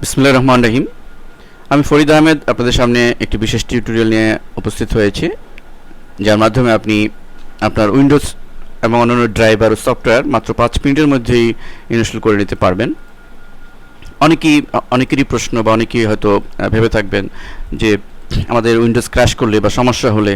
বিসমিল্লাহির রহমানির রহিম। আমি ফরিদ আহমেদ আপনাদের সামনে একটি বিশেষ টিউটোরিয়াল নিয়ে উপস্থিত হয়েছি, যার মাধ্যমে আপনি আপনার উইন্ডোজ এবং অন্যান্য ড্রাইভার ও সফটওয়্যার মাত্র 5 মিনিটের মধ্যেই ইনস্টল করে নিতে পারবেন। অনেকেরই প্রশ্ন বা অনেকেই হয়তো ভেবে থাকবেন যে আমাদের উইন্ডোজ ক্র্যাশ করলে বা সমস্যা হলে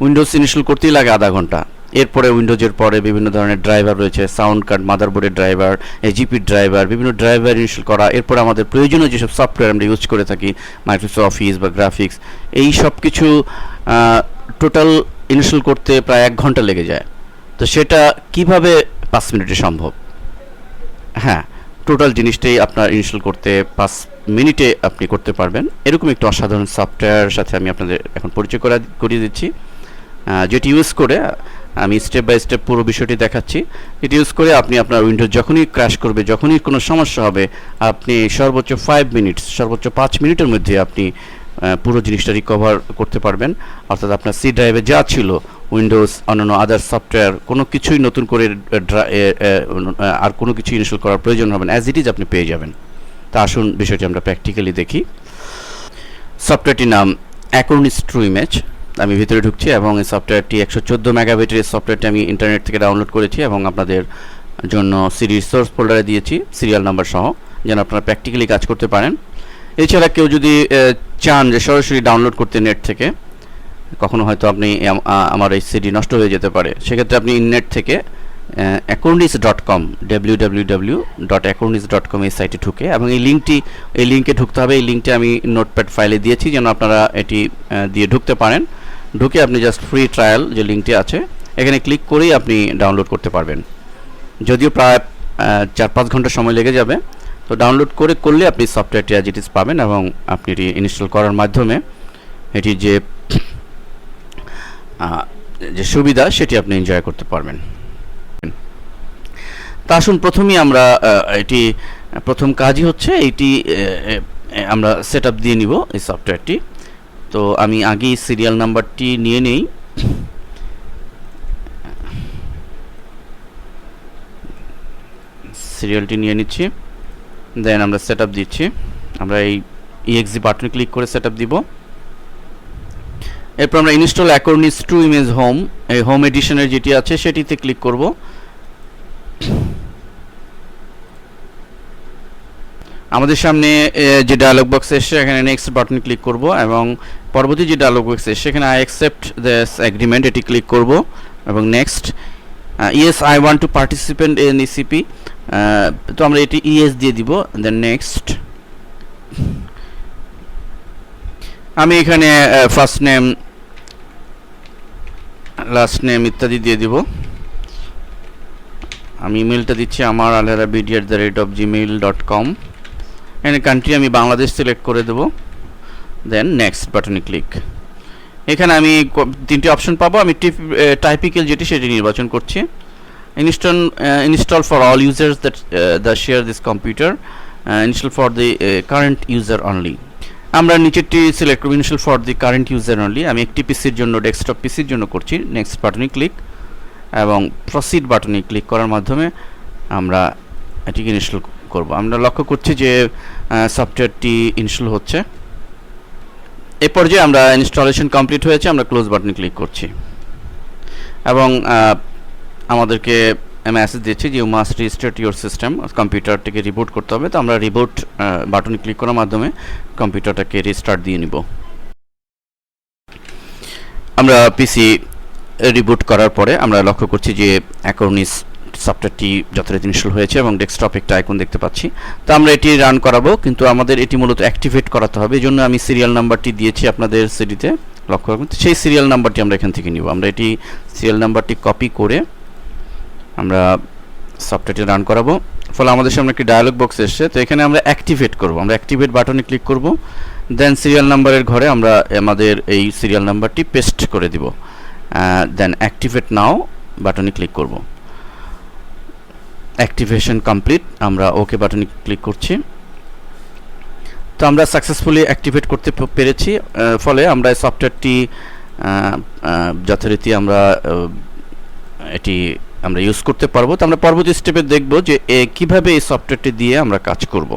উইন্ডোজ ইনস্টল করতেই লাগে আধা ঘন্টা। এরপরে উইন্ডোজের পরে বিভিন্ন ধরনের ড্রাইভার রয়েছে, সাউন্ড কার্ড, মাদারবোর্ডের ড্রাইভার, এজিপি ড্রাইভার, বিভিন্ন ড্রাইভার ইনস্টল করা। এরপর আমাদের প্রয়োজনীয় যেসব সফটওয়্যার আমরা ইউজ করে থাকি, মাইক্রোসফট অফিস বা গ্রাফিক্স, এই সব কিছু টোটাল ইনস্টল করতে প্রায় 1 ঘন্টা লেগে যায়। তো সেটা কিভাবে 5 মিনিটে সম্ভব? হ্যাঁ, টোটাল জিনিসটাই আপনার ইনস্টল করতে 5 মিনিটে আপনি করতে পারবেন। এরকম একটি অসাধারণ সফটওয়্যার সাথে আমি আপনাদের এখন পরিচয় করিয়ে দিচ্ছি, যেটি ইউজ করে আমি স্টেপ বাই স্টেপ পুরো বিষয়টি দেখাচ্ছি। এটি ইউজ করে আপনি আপনার উইন্ডোজ যখনই ক্র্যাশ করবে, যখনই কোনো সমস্যা হবে, আপনি সর্বোচ্চ 5 মিনিটের মধ্যে আপনি পুরো জিনিসটা রিকভার করতে পারবেন। অর্থাৎ আপনার সি ড্রাইভে যা ছিল, উইন্ডোজ, অন্যান্য আদার সফটওয়্যার, কোনো কিছুই নতুন করে আর কোনো কিছু ইনস্টল করার প্রয়োজন হবে না, অ্যাজ ইট ইজ আপনি পেয়ে যাবেন। তা আসুন বিষয়টি আমরা প্র্যাকটিক্যালি দেখি। সফটওয়্যারটির নাম অ্যাকরনিস ট্রু ইমেজ। আমি ভিতরে ঢুকছি এবং এই সফটওয়্যারটি 114 মেগাবাইটের এই সফটওয়্যারটি আমি ইন্টারনেট থেকে ডাউনলোড করেছি এবং আপনাদের জন্য সিরিজ সোর্স ফোল্ডারে দিয়েছি সিরিয়াল নাম্বার সহ, যেন আপনারা প্র্যাকটিক্যালি কাজ করতে পারেন। এছাড়া কেউ যদি চান যে সরাসরি ডাউনলোড করতে নেট থেকে, কখনো হয়তো আপনি আমার এই সিডি নষ্ট হয়ে যেতে পারে, সেক্ষেত্রে আপনি নেট থেকে acornis.com www.acornis.com এই সাইটে ঢুকে, এবং এই লিঙ্কে ঢুকতে হবে। এই লিঙ্কটি আমি নোটপ্যাড ফাইলে দিয়েছি যেন আপনারা এটি দিয়ে ঢুকতে পারেন। ঢুকে আপনি জাস্ট ফ্রি ট্রায়াল যে লিঙ্কটি আছে এখানে ক্লিক করেই আপনি ডাউনলোড করতে পারবেন। যদিও প্রায় 4-5 ঘন্টা সময় লেগে যাবে, তো ডাউনলোড করলে আপনি সফটওয়্যারটি অ্যাজ ইট ইজ পাবেন এবং আপনি এটি ইনস্টল করার মাধ্যমে এটির যে সুবিধা সেটি আপনি এনজয় করতে পারবেন। তা আসুন, প্রথমেই আমরা প্রথম কাজই হচ্ছে এইটি আমরা সেট আপ দিয়ে নিব এই সফটওয়্যারটি। তো আমি আগেই সিরিয়াল নাম্বারটি নিয়ে নেই। সিরিয়ালটি নিয়ে নিচ্ছি, দেন আমরা সেট আপ দিচ্ছি। আমরা এই EXE বাটনে ক্লিক করে সেট আপ দিব। এরপর আমরা ইনস্টল অ্যাকরনিস ট্রু ইমেজ হোম, এই হোম এডিশনের যেটি আছে সেটিতে ক্লিক করব। আমাদের সামনে যে ডায়লগ বক্স এসছে এখানে নেক্সট বাটনে ক্লিক করব এবং পরবর্তী যে ডায়লগ বক্স এসছে সেখানে আই অ্যাকসেপ্ট দিস এগ্রিমেন্ট এটি ক্লিক করব এবং next, yes I want to participate in ECP, তো আমরা এটি ইয়েস দিয়ে দিব। দেন নেক্সট, আমি এখানে ফার্স্ট নেম, লাস্ট নেম ইত্যাদি দিয়ে দিব। আমি ইমেলটা দিচ্ছি আমার alharabidia@gmail.com। এখানে কান্ট্রি আমি বাংলাদেশ সিলেক্ট করে দেব। দেন নেক্সট বাটনে ক্লিক। এখানে আমি 3টি অপশন পাবো। আমি টাইপিক্যাল যেটি সেটি নির্বাচন করছি। Install for all users that share this computer, install for the current user only. আমরা নিচেরটি সিলেক্ট করব, install for the current user only. আমি একটি পিসির জন্য, ডেস্কটপ পিসির জন্য করছি। নেক্সট বাটনে ক্লিক এবং প্রসিড বাটনে ক্লিক করার মাধ্যমে আমরা এটিকে ইনস্টল করব। আমরা লক্ষ্য করছি যে সফটওয়্যারটি ইনস্টল হচ্ছে। এই পর্যায়ে আমরা ইনস্টলেশন কমপ্লিট হয়েছে, আমরা ক্লোজ বাটনে ক্লিক করছি এবং আমাদেরকে মেসেজ দিচ্ছে যে you must restart your system, কম্পিউটারটিকে রিবুট করতে হবে। তো আমরা রিবুট বাটনে ক্লিক করার মাধ্যমে কম্পিউটারটাকে রিস্টার্ট দিয়ে নিব। আমরা পিসি রিবুট করার পরে আমরা লক্ষ্য করছি যে অ্যাকরনিস সফটওয়্যারটি যথারীতি ইনস্টল হয়েছে এবং ডেস্কটপ একটা আইকন দেখতে পাচ্ছি। তো আমরা এটি রান করাবো, কিন্তু আমাদের এটি মূলত অ্যাক্টিভেট করাতে হবে। এই জন্য আমি সিরিয়াল নাম্বারটি দিয়েছি আপনাদের সিডিতে, লক্ষ্য রাখবেন। সেই সিরিয়াল নাম্বারটি আমরা এখান থেকে নিব। আমরা এটি সিরিয়াল নাম্বারটি কপি করে আমরা সফটওয়্যারটি রান করাবো। ফলে আমাদের সামনে একটি ডায়ালগ বক্স এসছে। তো এখানে আমরা অ্যাক্টিভেট করব। আমরা অ্যাক্টিভেট বাটনে ক্লিক করব। দেন সিরিয়াল নাম্বারের ঘরে আমরা আমাদের এই সিরিয়াল নাম্বারটি পেস্ট করে দিব। দেন অ্যাক্টিভেট নাও বাটনে ক্লিক করব। অ্যাক্টিভেশন কমপ্লিট, আমরা ওকে বাটনে ক্লিক করছি। তো আমরা সাকসেসফুলি অ্যাক্টিভেট করতে পেরেছি। ফলে আমরা এই সফটওয়্যারটি যথারীতি আমরা ইউজ করতে পারবো। তো আমরা পরবর্তী স্টেপে দেখব যে কিভাবে এই সফটওয়্যারটি দিয়ে আমরা কাজ করব।